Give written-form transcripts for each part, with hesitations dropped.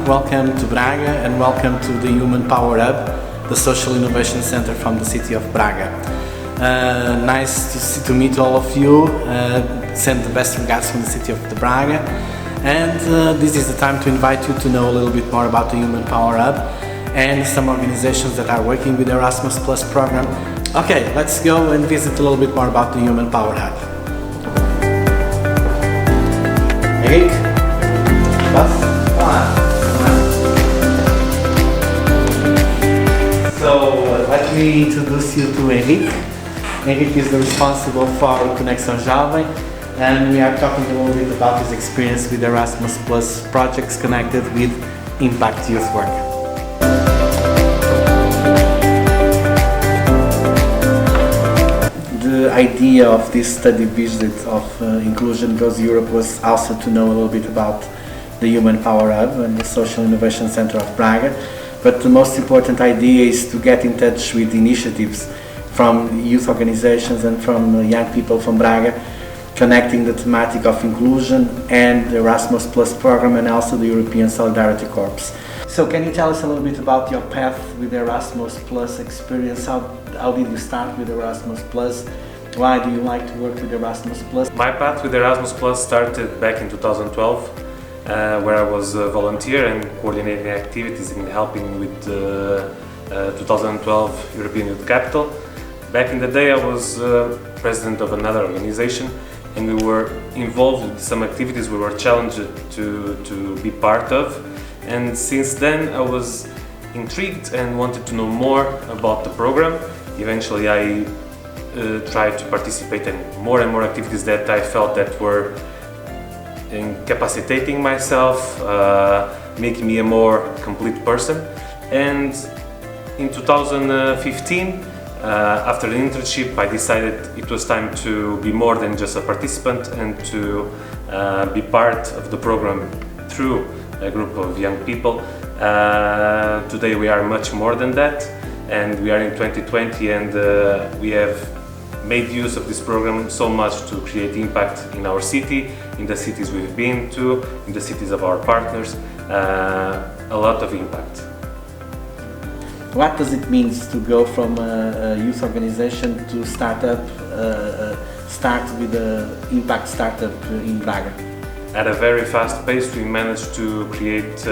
welcome to Braga and welcome to the Human Power Hub, the Social Innovation Center from the city of Braga. Nice to meet all of you, send the best regards from the city of Braga, and this is the time to invite you to know a little bit more about the Human Power Hub and some organizations that are working with the Erasmus Plus program. Okay, let's go and visit a little bit more about the Human Power Hub. Eric? So let me introduce you to Eric. Eric is the responsible for Conexão Jovem, and we are talking a little bit about his experience with Erasmus Plus projects connected with Impact Youth Work. The idea of this study visit of Inclusion Goes Europe was also to know a little bit about the Human Power Hub and the Social Innovation Center of Braga, but the most important idea is to get in touch with initiatives from youth organizations and from young people from Braga, connecting the thematic of inclusion and the Erasmus Plus program and also the European Solidarity Corps. So can you tell us a little bit about your path with the Erasmus Plus experience? How did you start with Erasmus Plus? Why do you like to work with Erasmus Plus? My path with Erasmus Plus started back in 2012, where I was a volunteer and coordinating activities and helping with the 2012 European Youth Capital. Back in the day I was president of another organization, and we were involved with some activities we were challenged to be part of. And since then I was intrigued and wanted to know more about the program. Eventually I tried to participate in more and more activities that I felt that were incapacitating myself, making me a more complete person. And in 2015, after the internship, I decided it was time to be more than just a participant and to be part of the program through a group of young people. Today we are much more than that, and we are in 2020, and we have made use of this program so much to create impact in our city, in the cities we've been to, in the cities of our partners, a lot of impact. What does it mean to go from a youth organization to start with the Impact Startup in Braga? At a very fast pace we managed to create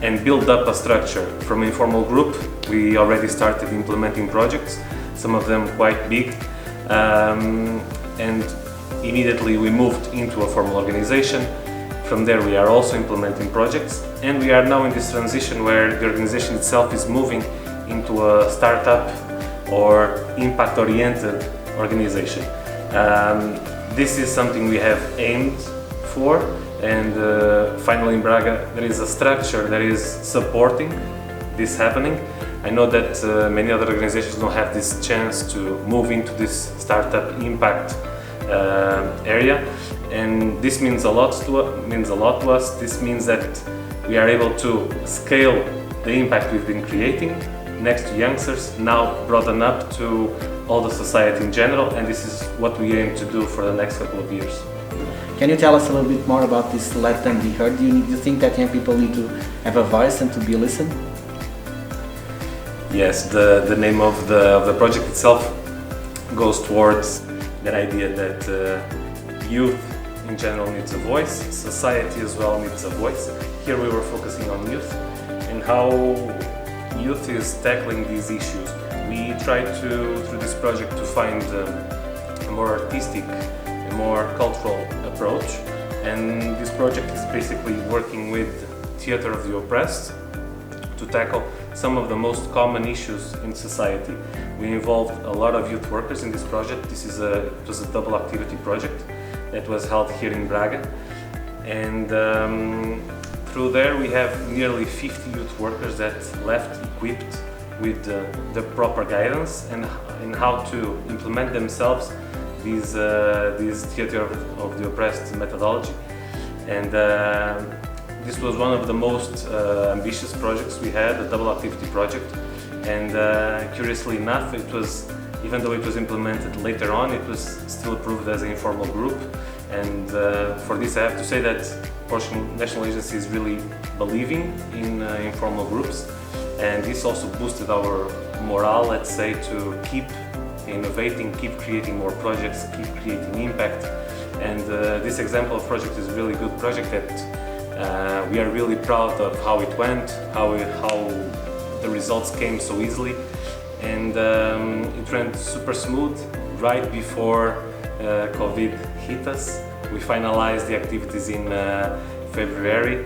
and build up a structure. From an informal group we already started implementing projects, some of them quite big, and immediately we moved into a formal organization. From there we are also implementing projects, and we are now in this transition where the organization itself is moving into a startup or impact-oriented organization. This is something we have aimed for, and finally in Braga there is a structure that is supporting this happening. I know that many other organizations don't have this chance to move into this startup impact area, and this means a lot to us. This means that we are able to scale the impact we've been creating next to youngsters, now broaden up to all the society in general, and this is what we aim to do for the next couple of years. Can you tell us a little bit more about this Let Them Be Heard? Do you think that young people need to have a voice and to be listened? Yes, the name of the project itself goes towards that idea that youth in general needs a voice, society as well needs a voice. Here we were focusing on youth and how youth is tackling these issues. We tried to, through this project, to find a more artistic, a more cultural approach, and this project is basically working with Theatre of the Oppressed to tackle some of the most common issues in society. We involved a lot of youth workers in this project. It was a double activity project that was held here in Braga, and through there we have nearly 50 youth workers that left equipped with the proper guidance and in how to implement themselves these Theatre of the Oppressed methodology. And this was one of the most ambitious projects we had, a double activity project, and curiously enough, even though it was implemented later on, it was still approved as an informal group. And for this I have to say that Portugal National Agency is really believing in informal groups, and this also boosted our morale, let's say, to keep innovating, keep creating more projects, keep creating impact. And this example of project is a really good project that we are really proud of how it went, how the results came so easily, and it went super smooth. Right before COVID hit us, we finalized the activities in February,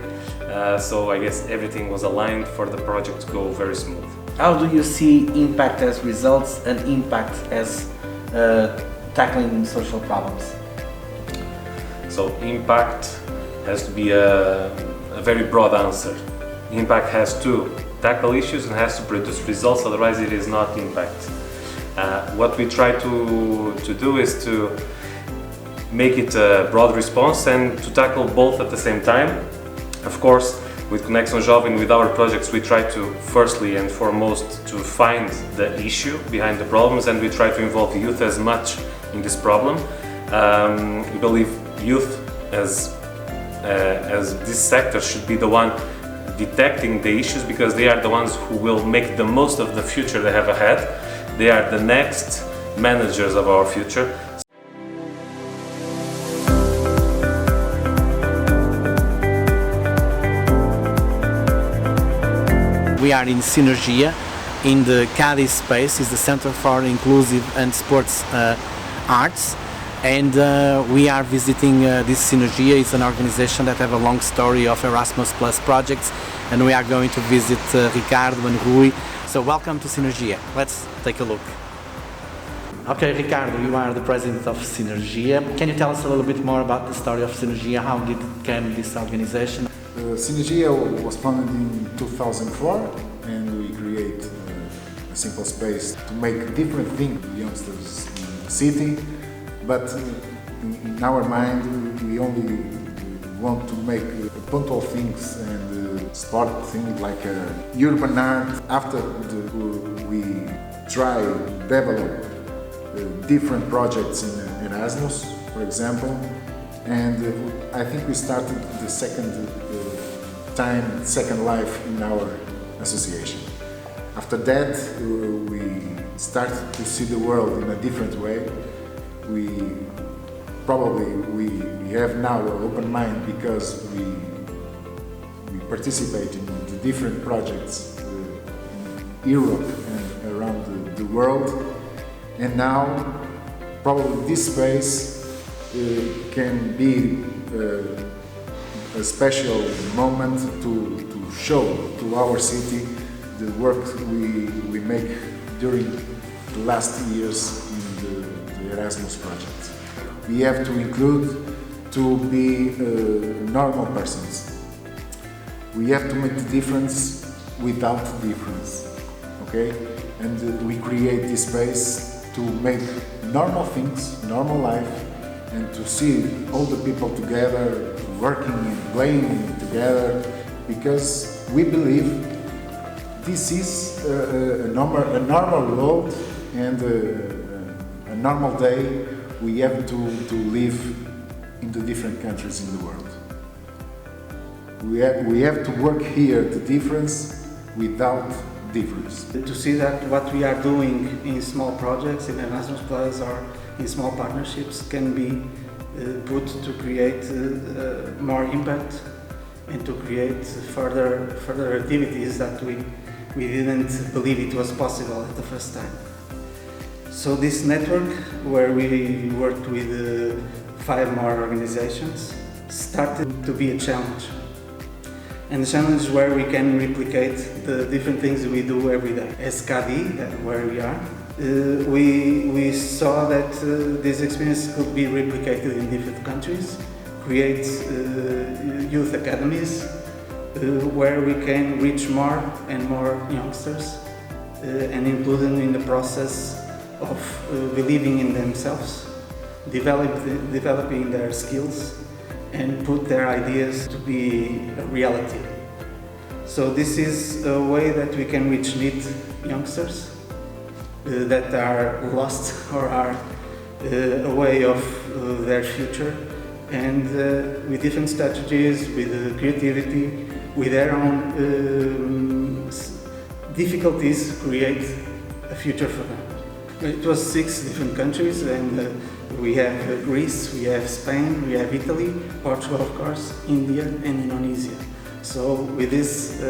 so I guess everything was aligned for the project to go very smooth. How do you see impact as results and impact as tackling social problems? So impact has to be a very broad answer. Impact has to tackle issues and has to produce results, otherwise it is not impact. What we try to do is to make it a broad response and to tackle both at the same time. Of course, with Conexão Jovem, with our projects, we try to firstly and foremost to find the issue behind the problems, and we try to involve youth as much in this problem. We believe youth as this sector should be the one detecting the issues, because they are the ones who will make the most of the future they have ahead. They are the next managers of our future. We are in Synergia, in the CADI space, is the Center for Inclusive and Sports Arts, and we are visiting this Synergia. It's an organization that have a long story of Erasmus Plus projects, and we are going to visit Ricardo and Rui. So welcome to Synergia. Let's take a look. Okay, Ricardo, you are the president of Synergia. Can you tell us a little bit more about the story of Synergia? How did it become this organization? Synergia was founded in 2004, and we create a simple space to make different things for youngsters in the city. But in our mind, we only want to make punctual things and sport things like urban art. After we try to develop different projects in Erasmus, for example, and I think we started the second life in our association. After that, we started to see the world in a different way. We have now an open mind because we participate in the different projects in Europe and around the world, and now probably this space can be a special moment to show to our city the work we make during the last years in the Erasmus project. We have to include to be normal persons. We have to make the difference without difference, okay? And we create this space to make normal things, normal life, and to see all the people together, working and playing together, because we believe this is a normal world and a normal day we have to live in the different countries in the world. We have to work here the difference without difference. To see that what we are doing in small projects, in Erasmus Plus or in small partnerships can be put to create more impact and to create further activities that we didn't believe it was possible at the first time. So this network, where we worked with 5 more organizations, started to be a challenge. And the challenge where we can replicate the different things we do every day. As CADI, where we are, we saw that this experience could be replicated in different countries, create youth academies where we can reach more and more youngsters and include them in the process of believing in themselves, developing their skills, and put their ideas to be a reality. So this is a way that we can reach youngsters that are lost or are away of their future, and with different strategies, with creativity, with their own difficulties, create a future for them. It was 6 different countries, and we have Greece, we have Spain, we have Italy, Portugal of course, India and Indonesia. So with this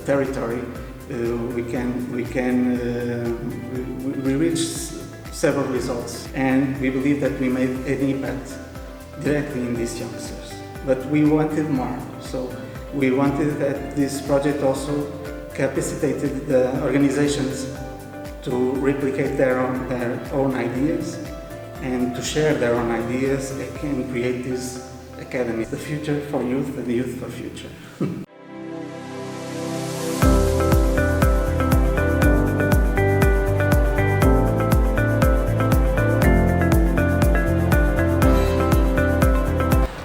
territory, we reached several results, and we believe that we made an impact directly in these youngsters. But we wanted more, so we wanted that this project also capacitated the organizations to replicate their own ideas and to share their own ideas and create this academy, the future for youth and the youth for future.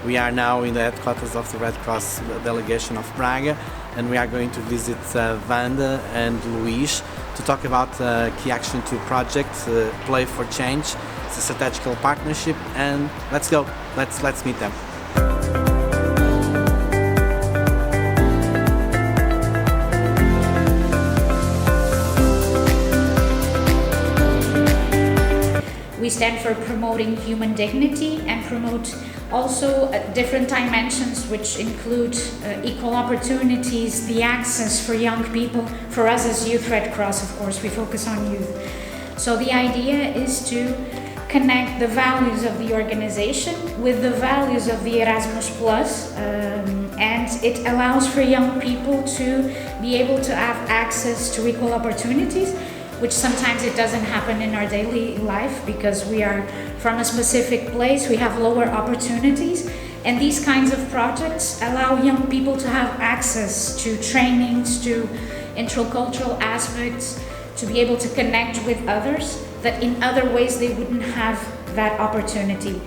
We are now in the headquarters of the Red Cross delegation of Braga, and we are going to visit Wanda and Luís to talk about Key Action 2 project, Play for Change. It's a strategical partnership, and let's go. Let's meet them. We stand for promoting human dignity and promote also different dimensions which include equal opportunities, the access for young people. For us as Youth Red Cross, of course, we focus on youth. So the idea is to connect the values of the organization with the values of the Erasmus Plus, and it allows for young people to be able to have access to equal opportunities, which sometimes it doesn't happen in our daily life because we are from a specific place, we have lower opportunities, and these kinds of projects allow young people to have access to trainings, to intercultural aspects, to be able to connect with others that in other ways they wouldn't have that opportunity.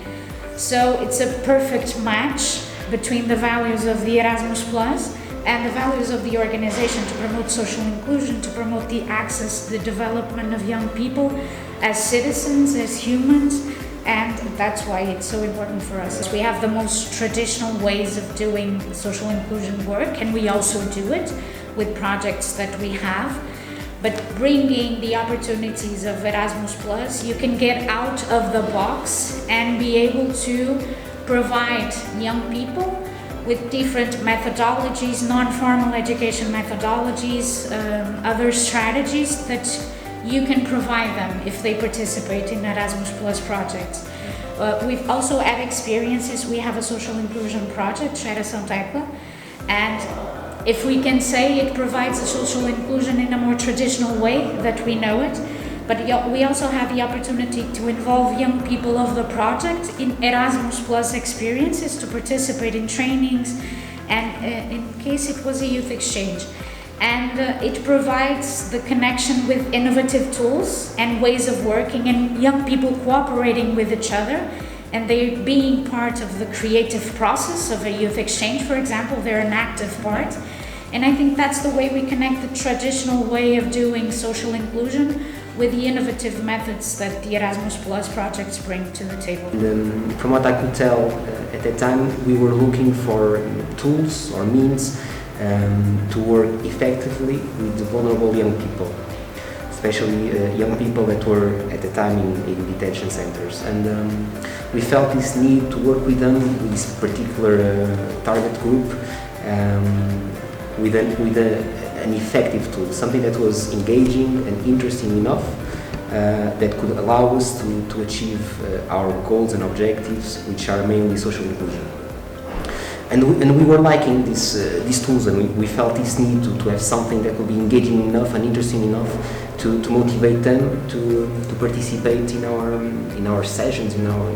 So it's a perfect match between the values of the Erasmus Plus and the values of the organization to promote social inclusion, to promote the access, the development of young people as citizens, as humans, and that's why it's so important for us. We have the most traditional ways of doing social inclusion work, and we also do it with projects that we have. But bringing the opportunities of Erasmus Plus, you can get out of the box and be able to provide young people with different methodologies, non-formal education methodologies, other strategies that you can provide them if they participate in Erasmus Plus projects. We've also had experiences. We have a social inclusion project, Geração Tecla, and if we can say it provides a social inclusion in a more traditional way that we know it, but we also have the opportunity to involve young people of the project in Erasmus Plus experiences, to participate in trainings, and in case it was a youth exchange. And it provides the connection with innovative tools and ways of working, and young people cooperating with each other, and they being part of the creative process of a youth exchange, for example. They're an active part. And I think that's the way we connect the traditional way of doing social inclusion with the innovative methods that the Erasmus Plus projects bring to the table. From what I could tell at that time, we were looking for tools or means to work effectively with the vulnerable young people, especially young people that were at the time in detention centers. And we felt this need to work with them, with this particular target group, with an effective tool, something that was engaging and interesting enough that could allow us to achieve our goals and objectives, which are mainly social inclusion. And we were liking these tools, and we felt this need to have something that would be engaging enough and interesting enough to motivate them to participate in our sessions, in our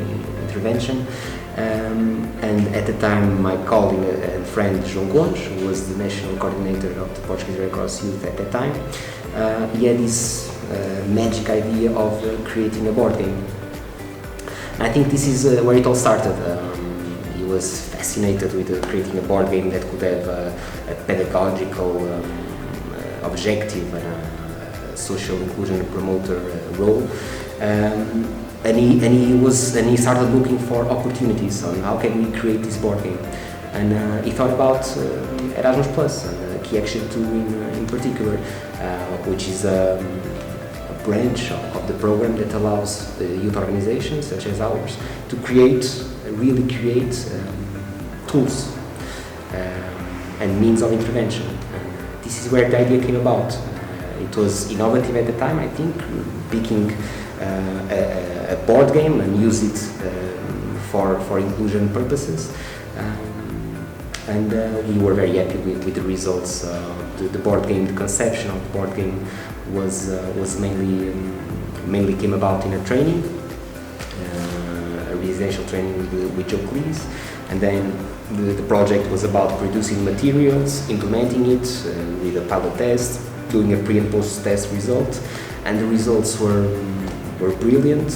intervention. And at the time, my colleague and friend João Gomes, who was the national coordinator of the Portuguese Red Cross Youth at that time, he had this magic idea of creating a board game. And I think this is where it all started. He was fascinated with creating a board game that could have a pedagogical objective and a social inclusion promoter role. and he started looking for opportunities on how can we create this board game, and he thought about Erasmus Plus and Key Action 2 in particular, which is a branch of the program that allows youth organizations such as ours to really create tools and means of intervention. And this is where the idea came about. It was innovative at the time, I think, picking a board game and use it for inclusion purposes. And we were very happy with the results. The board game, the conception of the board game was mainly came about in a training, a residential training with Joe Cleese, and then the project was about producing materials, implementing it with a pilot test, doing a pre and post test result, and the results were brilliant.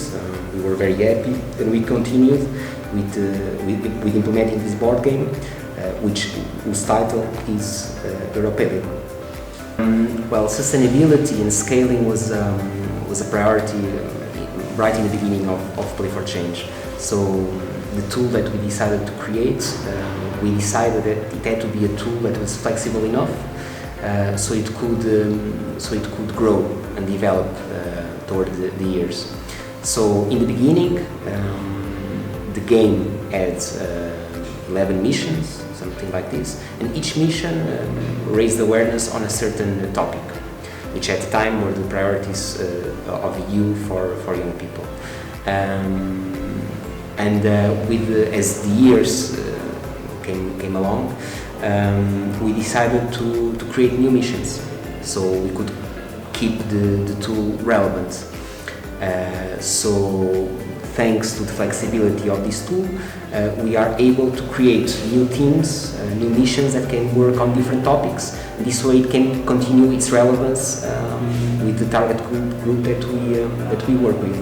We were very happy, and we continued with implementing this board game, whose title is Europelic. Well, sustainability and scaling was a priority right in the beginning of Play for Change. So the tool that we decided to create, we decided that it had to be a tool that was flexible enough so it could grow and develop toward the years. So in the beginning, the game had 11 missions, something like this, and each mission raised awareness on a certain topic, which at the time were the priorities of the EU for young people. As the years came along, we decided to create new missions, so we could keep the tool relevant. So thanks to the flexibility of this tool, we are able to create new teams, new missions that can work on different topics. This way it can continue its relevance with the target group that we work with.